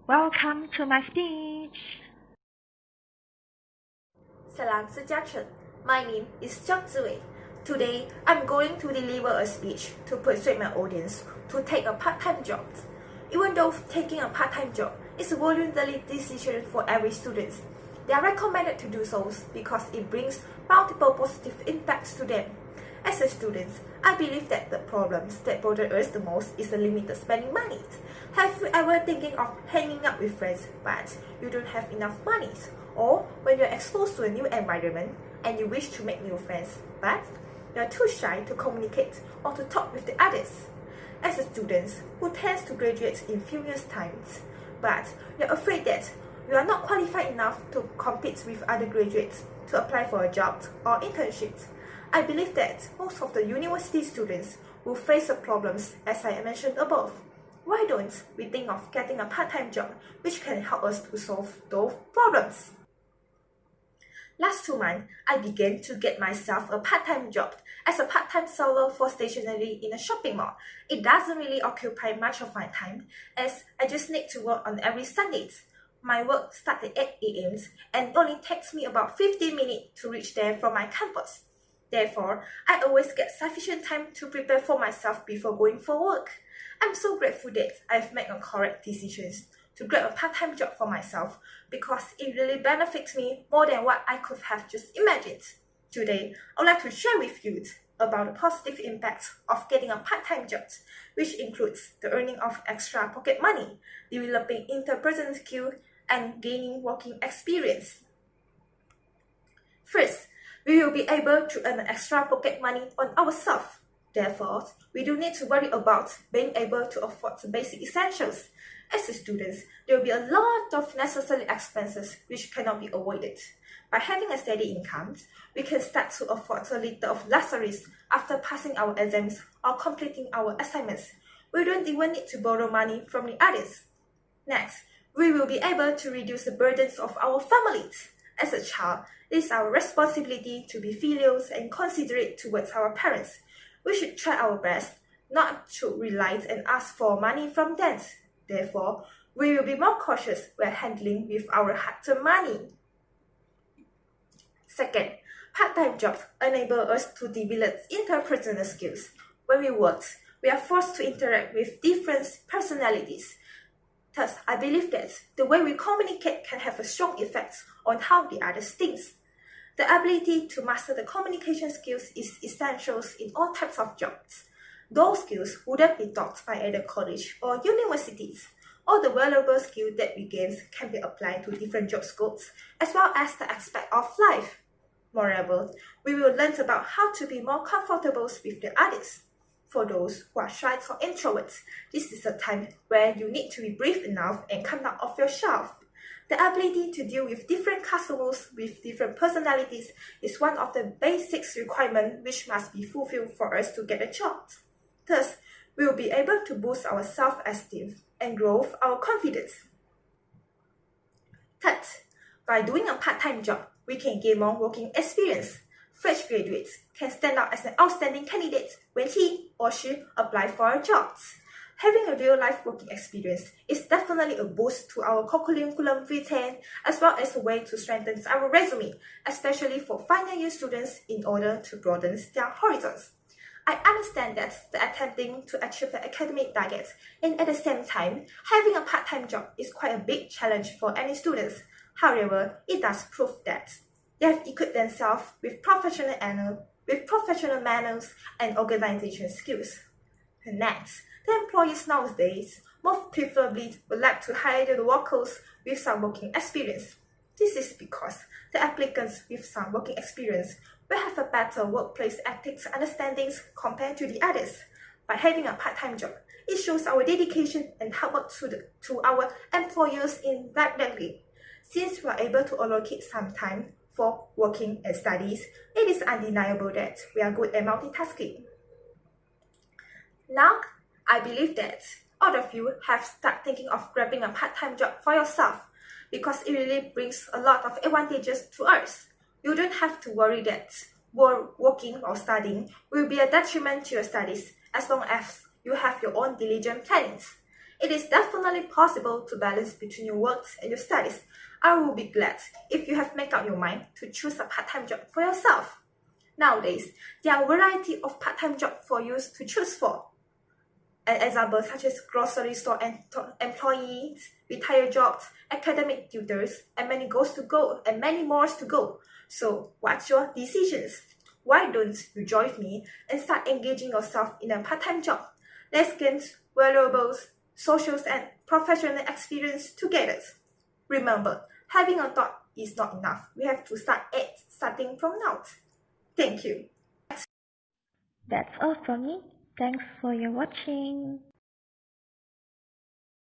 Welcome to my speech. Salam sejahtera. My name is Zhang Ziwei. Today, I'm going to deliver a speech to persuade my audience to take a part-time job. Even though taking a part-time job is a voluntary decision for every student, they are recommended to do so because it brings multiple positive impacts to them. As a student, I believe that the problems that bother us the most is the limited spending money. Have you ever thinking of hanging out with friends but you don't have enough money? Or when you're exposed to a new environment and you wish to make new friends but you're too shy to communicate or to talk with the others? As a student who tends to graduate in few years' time, but you're afraid that you are not qualified enough to compete with other graduates to apply for a job or internship, I believe that most of the university students will face the problems as I mentioned above. Why don't we think of getting a part-time job which can help us to solve those problems? Last 2 months, I began to get myself a part-time job as a part-time seller for stationery in a shopping mall. It doesn't really occupy much of my time as I just need to work on every Sunday. My work starts at 8 a.m. and only takes me about 15 minutes to reach there from my campus. Therefore, I always get sufficient time to prepare for myself before going for work. I'm so grateful that I've made a correct decision to grab a part-time job for myself because it really benefits me more than what I could have just imagined. Today, I'd like to share with you about the positive impacts of getting a part-time job, which includes the earning of extra pocket money, developing interpersonal skills, and gaining working experience. First, we will be able to earn extra pocket money on ourselves. Therefore, we don't need to worry about being able to afford the basic essentials. As students, there will be a lot of necessary expenses which cannot be avoided. By having a steady income, we can start to afford a little of luxuries after passing our exams or completing our assignments. We don't even need to borrow money from the others. Next, we will be able to reduce the burdens of our families. As a child, it is our responsibility to be filial and considerate towards our parents. We should try our best not to rely and ask for money from them. Therefore, we will be more cautious when handling with our hard-earned money. Second, part-time jobs enable us to develop interpersonal skills. When we work, we are forced to interact with different personalities. Thus, I believe that the way we communicate can have a strong effect on how the others think. The ability to master the communication skills is essential in all types of jobs. Those skills wouldn't be taught by either college or universities. All the valuable skills that we gain can be applied to different job scopes as well as the aspect of life. Moreover, we will learn about how to be more comfortable with the others. For those who are shy or introverts, this is a time where you need to be brave enough and come out of your shell. The ability to deal with different customers with different personalities is one of the basic requirements which must be fulfilled for us to get a job. Thus, we will be able to boost our self-esteem and grow our confidence. Third, by doing a part-time job, we can gain more working experience. Fresh graduates can stand out as an outstanding candidate when he or she applies for a job. Having a real-life working experience is definitely a boost to our curriculum vitae as well as a way to strengthen our resume, especially for final year students in order to broaden their horizons. I understand that the attempting to achieve the academic targets and at the same time, having a part-time job is quite a big challenge for any students. However, it does prove that they have equipped themselves with professional manners and organization skills. Next, the employees nowadays most preferably would like to hire the workers with some working experience. This is because the applicants with some working experience will have a better workplace ethics understandings compared to the others. By having a part-time job, it shows our dedication and hard work to our employers indirectly. Since we are able to allocate some time for working and studies, it is undeniable that we are good at multitasking. Now, I believe that all of you have started thinking of grabbing a part-time job for yourself because it really brings a lot of advantages to us. You don't have to worry that working or studying will be a detriment to your studies as long as you have your own diligent plannings. It is definitely possible to balance between your work and your studies. I will be glad if you have made up your mind to choose a part-time job for yourself. Nowadays, there are a variety of part-time jobs for you to choose for. An example such as grocery store employees, retired jobs, academic tutors, and many more to go. So, what's your decisions? Why don't you join me and start engaging yourself in a part-time job? Let's gain valuable social and professional experience together. Remember, having a thought is not enough. We have to starting from now. Thank you. That's all from me. Thanks for your watching.